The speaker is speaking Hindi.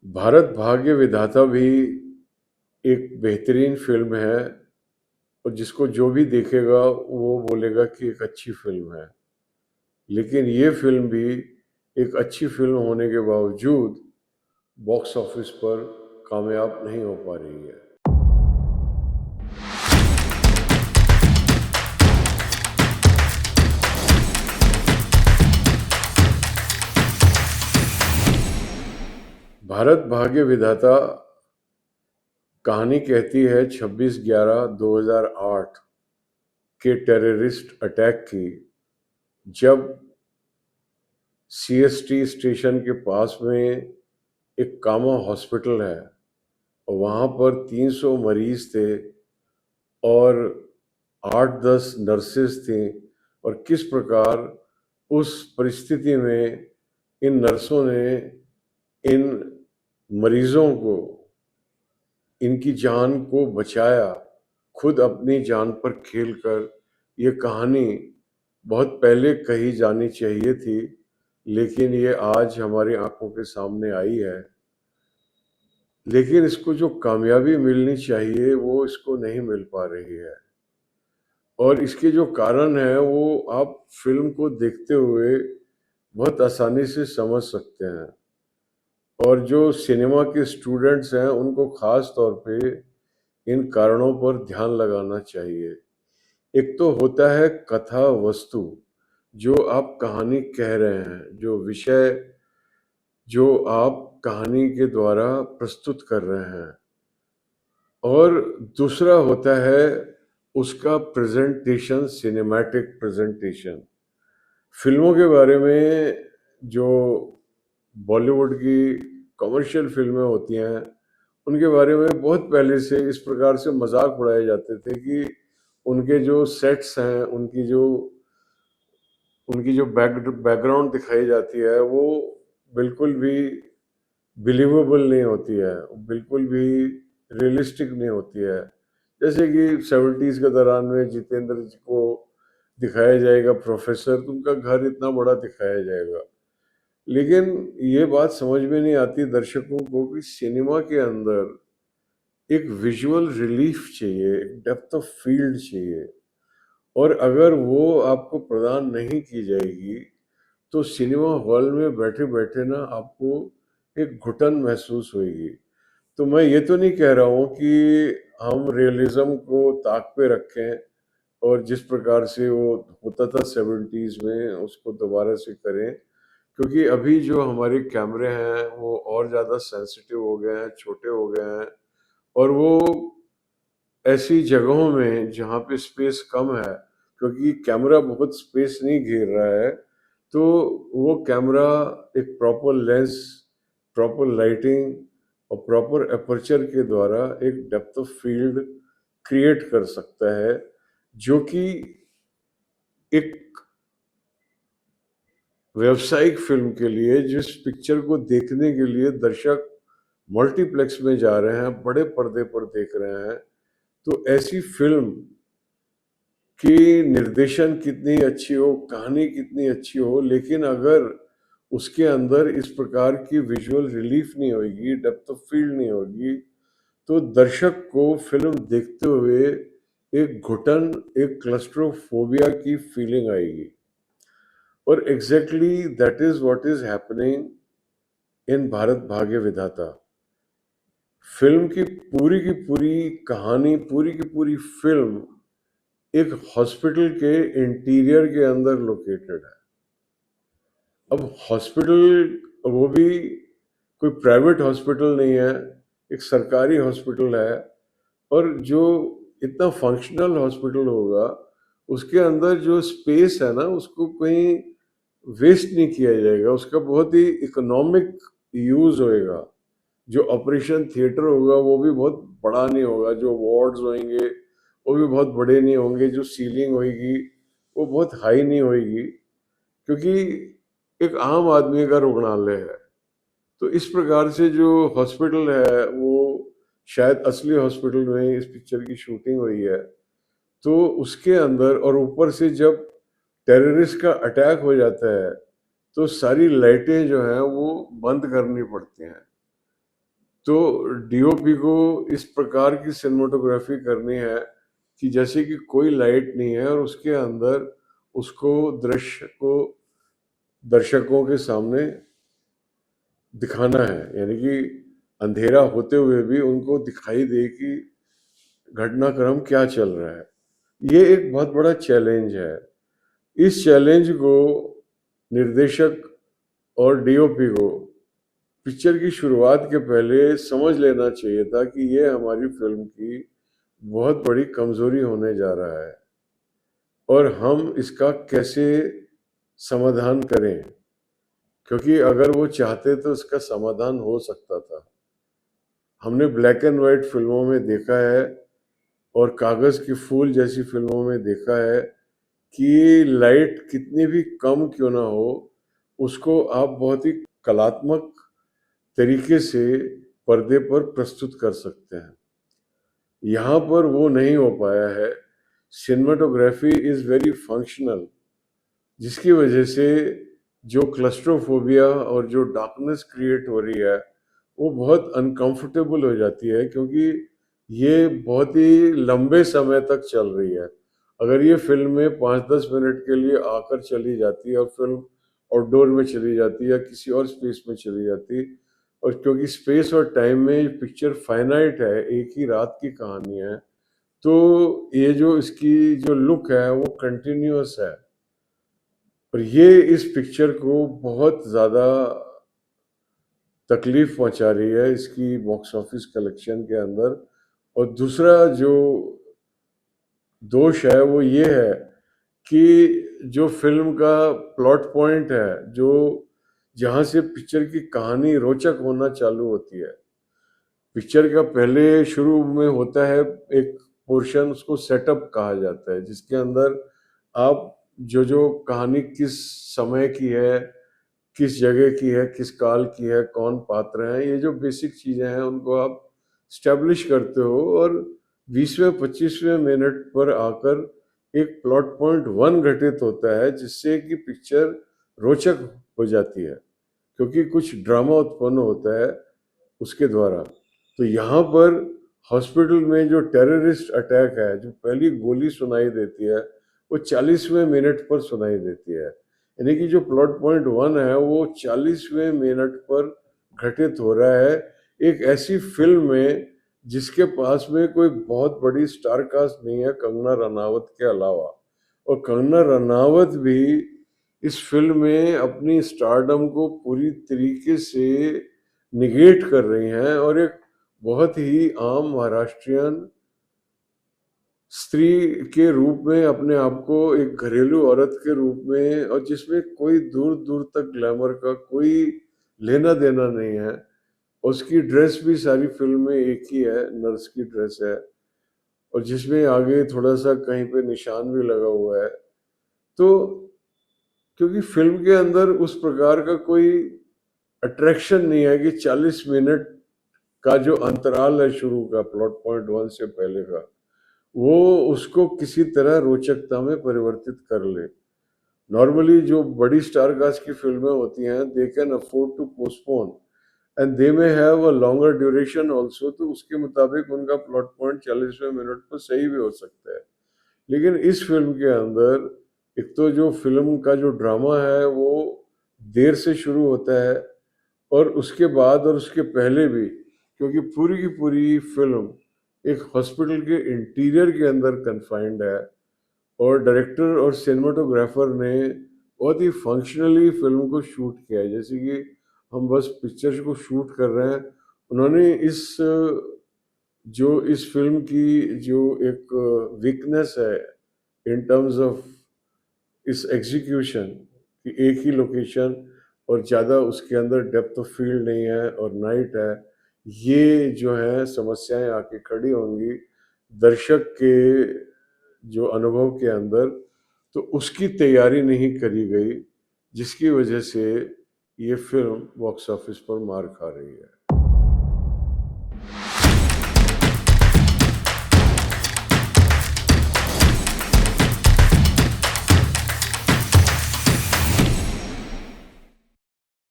भारत भाग्य विधाता भी एक बेहतरीन फ़िल्म है और जिसको जो भी देखेगा वो बोलेगा कि एक अच्छी फ़िल्म है। लेकिन ये फ़िल्म भी एक अच्छी फ़िल्म होने के बावजूद बॉक्स ऑफिस पर कामयाब नहीं हो पा रही है। भारत भाग्य विधाता कहानी कहती है 26/11/2008 के टेररिस्ट अटैक की, जब सीएसटी स्टेशन के पास में एक कामा हॉस्पिटल है और वहाँ पर 300 मरीज थे और 8-10 नर्सेस थी और किस प्रकार उस परिस्थिति में इन नर्सों ने इन मरीजों को, इनकी जान को बचाया, खुद अपनी जान पर खेलकर। ये कहानी बहुत पहले कही जानी चाहिए थी, लेकिन ये आज हमारी आंखों के सामने आई है। लेकिन इसको जो कामयाबी मिलनी चाहिए वो इसको नहीं मिल पा रही है और इसके जो कारण है वो आप फिल्म को देखते हुए बहुत आसानी से समझ सकते हैं और जो सिनेमा के स्टूडेंट्स हैं उनको खास तौर पे इन कारणों पर ध्यान लगाना चाहिए। एक तो होता है कथा वस्तु, जो आप कहानी कह रहे हैं, जो विषय जो आप कहानी के द्वारा प्रस्तुत कर रहे हैं, और दूसरा होता है उसका प्रेजेंटेशन, सिनेमैटिक प्रेजेंटेशन। फिल्मों के बारे में जो बॉलीवुड की कमर्शियल फिल्में होती हैं उनके बारे में बहुत पहले से इस प्रकार से मजाक उड़ाए जाते थे कि उनके जो सेट्स हैं, उनकी जो बैकग्राउंड दिखाई जाती है वो बिल्कुल भी बिलीवेबल नहीं होती है, बिल्कुल भी रियलिस्टिक नहीं होती है। जैसे कि 70s के दौरान में जितेंद्र जी को दिखाया जाएगा प्रोफेसर, तो उनका घर इतना बड़ा दिखाया जाएगा। लेकिन ये बात समझ में नहीं आती दर्शकों को कि सिनेमा के अंदर एक विजुअल रिलीफ चाहिए, एक डेप्थ ऑफ फील्ड चाहिए, और अगर वो आपको प्रदान नहीं की जाएगी तो सिनेमा हॉल में बैठे बैठे ना आपको एक घुटन महसूस होगी। तो मैं ये तो नहीं कह रहा हूँ कि हम रियलिज्म को ताक पे रखें और जिस प्रकार से वो होता था 70s में उसको दोबारा से करें, क्योंकि अभी जो हमारे कैमरे हैं वो और ज़्यादा सेंसिटिव हो गए हैं, छोटे हो गए हैं, और वो ऐसी जगहों में जहाँ पे स्पेस कम है, क्योंकि कैमरा बहुत स्पेस नहीं घेर रहा है, तो वो कैमरा एक प्रॉपर लेंस, प्रॉपर लाइटिंग और प्रॉपर अपर्चर के द्वारा एक डेप्थ ऑफ फील्ड क्रिएट कर सकता है, जो कि एक व्यावसायिक फिल्म के लिए, जिस पिक्चर को देखने के लिए दर्शक मल्टीप्लेक्स में जा रहे हैं, बड़े पर्दे पर देख रहे हैं, तो ऐसी फिल्म कि निर्देशन कितनी अच्छी हो, कहानी कितनी अच्छी हो, लेकिन अगर उसके अंदर इस प्रकार की विजुअल रिलीफ नहीं होगी, डेप्थ ऑफ फील्ड नहीं होगी, तो दर्शक को फिल्म देखते हुए एक घुटन, एक क्लस्ट्रोफोबिया की फीलिंग आएगी। और exactly that is what is happening in Bharat भाग्य विधाता। फिल्म की पूरी कहानी, पूरी की पूरी फिल्म एक हॉस्पिटल के इंटीरियर के अंदर लोकेटेड है। अब हॉस्पिटल वो भी कोई प्राइवेट हॉस्पिटल नहीं है, एक सरकारी हॉस्पिटल है, और जो इतना फंक्शनल हॉस्पिटल होगा उसके अंदर जो स्पेस है ना उसको कहीं वेस्ट नहीं किया जाएगा, उसका बहुत ही इकोनॉमिक यूज होएगा। जो ऑपरेशन थिएटर होगा वो भी बहुत बड़ा नहीं होगा, जो वार्ड्स होंगे वो भी बहुत बड़े नहीं होंगे, जो सीलिंग होगी वो बहुत हाई नहीं होगी, क्योंकि एक आम आदमी का रुग्णालय है। तो इस प्रकार से जो हॉस्पिटल है वो शायद असली हॉस्पिटल में इस पिक्चर की शूटिंग हुई है, तो उसके अंदर, और ऊपर से जब टेररिस्ट का अटैक हो जाता है तो सारी लाइटें जो हैं वो बंद करनी पड़ती हैं। तो डीओपी को इस प्रकार की सिनेमेटोग्राफी करनी है कि जैसे कि कोई लाइट नहीं है और उसके अंदर उसको दृश्य को दर्शकों के सामने दिखाना है, यानी कि अंधेरा होते हुए भी उनको दिखाई दे कि घटनाक्रम क्या चल रहा है। ये एक बहुत बड़ा चैलेंज है। इस चैलेंज को निर्देशक और डीओपी को पिक्चर की शुरुआत के पहले समझ लेना चाहिए था कि ये हमारी फिल्म की बहुत बड़ी कमजोरी होने जा रहा है और हम इसका कैसे समाधान करें, क्योंकि अगर वो चाहते तो इसका समाधान हो सकता था। हमने ब्लैक एंड वाइट फिल्मों में देखा है और कागज की फूल जैसी फिल्मों में देखा है कि लाइट कितनी भी कम क्यों ना हो, उसको आप बहुत ही कलात्मक तरीके से पर्दे पर प्रस्तुत कर सकते हैं। यहाँ पर वो नहीं हो पाया है। सिनेमेटोग्राफी इज वेरी फंक्शनल, जिसकी वजह से जो क्लस्ट्रोफोबिया और जो डार्कनेस क्रिएट हो रही है वो बहुत अनकंफर्टेबल हो जाती है, क्योंकि ये बहुत ही लंबे समय तक चल रही है। अगर ये फिल्म में 5-10 मिनट के लिए आकर चली जाती है और फिल्म आउटडोर में चली जाती या किसी और स्पेस में चली जाती, और क्योंकि स्पेस और टाइम में पिक्चर फाइनाइट है, एक ही रात की कहानी है, तो ये जो इसकी जो लुक है वो कंटिन्यूअस है और ये इस पिक्चर को बहुत ज़्यादा तकलीफ पहुंचा रही है इसकी बॉक्स ऑफिस कलेक्शन के अंदर। और दूसरा जो दोष है वो ये है कि जो फिल्म का प्लॉट पॉइंट है, जो जहां से पिक्चर की कहानी रोचक होना चालू होती है, पिक्चर का पहले शुरू में होता है एक पोर्शन, उसको सेटअप कहा जाता है, जिसके अंदर आप जो जो कहानी किस समय की है, किस जगह की है, किस काल की है, कौन पात्र हैं, ये जो बेसिक चीजें हैं उनको आप स्टैब्लिश करते हो और 20वें 25वें मिनट पर आकर एक प्लॉट पॉइंट वन घटित होता है, जिससे कि पिक्चर रोचक हो जाती है, क्योंकि कुछ ड्रामा उत्पन्न होता है उसके द्वारा। तो यहाँ पर हॉस्पिटल में जो टेररिस्ट अटैक है, जो पहली गोली सुनाई देती है वो 40वें मिनट पर सुनाई देती है, यानी कि जो प्लॉट पॉइंट वन है वो 40वें मिनट पर घटित हो रहा है एक ऐसी फिल्म में जिसके पास में कोई बहुत बड़ी स्टार कास्ट नहीं है कंगना रनावत के अलावा। और कंगना रनावत भी इस फिल्म में अपनी स्टारडम को पूरी तरीके से निगेट कर रही हैं और एक बहुत ही आम महाराष्ट्रियन स्त्री के रूप में अपने आप को एक घरेलू औरत के रूप में, और जिसमें कोई दूर दूर तक ग्लैमर का कोई लेना देना नहीं है। उसकी ड्रेस भी सारी फिल्म में एक ही है, नर्स की ड्रेस है, और जिसमें आगे थोड़ा सा कहीं पे निशान भी लगा हुआ है। तो क्योंकि फिल्म के अंदर उस प्रकार का कोई अट्रैक्शन नहीं है कि 40 मिनट का जो अंतराल है शुरू का प्लॉट पॉइंट वन से पहले का, वो उसको किसी तरह रोचकता में परिवर्तित कर ले। नॉर्मली जो बड़ी स्टार कास्ट की फिल्में होती हैं, they can afford to postpone and they may have a longer duration also, तो उसके मुताबिक उनका प्लॉट पॉइंट 40वें मिनट पर सही भी हो सकता है। लेकिन इस फिल्म के अंदर एक तो जो फिल्म का जो ड्रामा है वो देर से शुरू होता है, और उसके बाद और उसके पहले भी, क्योंकि पूरी की पूरी फिल्म एक हॉस्पिटल के इंटीरियर के अंदर कन्फाइंड है, और डायरेक्टर और सिनेमाटोग्राफर ने बहुत ही फंक्शनली फिल्म को शूट किया है, जैसे कि हम बस पिक्चर्स को शूट कर रहे हैं। उन्होंने इस फिल्म की जो एक वीकनेस है इन टर्म्स ऑफ इस एग्जीक्यूशन कि एक ही लोकेशन और ज़्यादा उसके अंदर डेप्थ ऑफ फील्ड नहीं है और नाइट है, ये जो है समस्याएं आके खड़ी होंगी दर्शक के जो अनुभव के अंदर। तो उसकी तैयारी नहीं करी गई, जिसकी वजह से ये फिल्म बॉक्स ऑफिस पर मार खा रही है।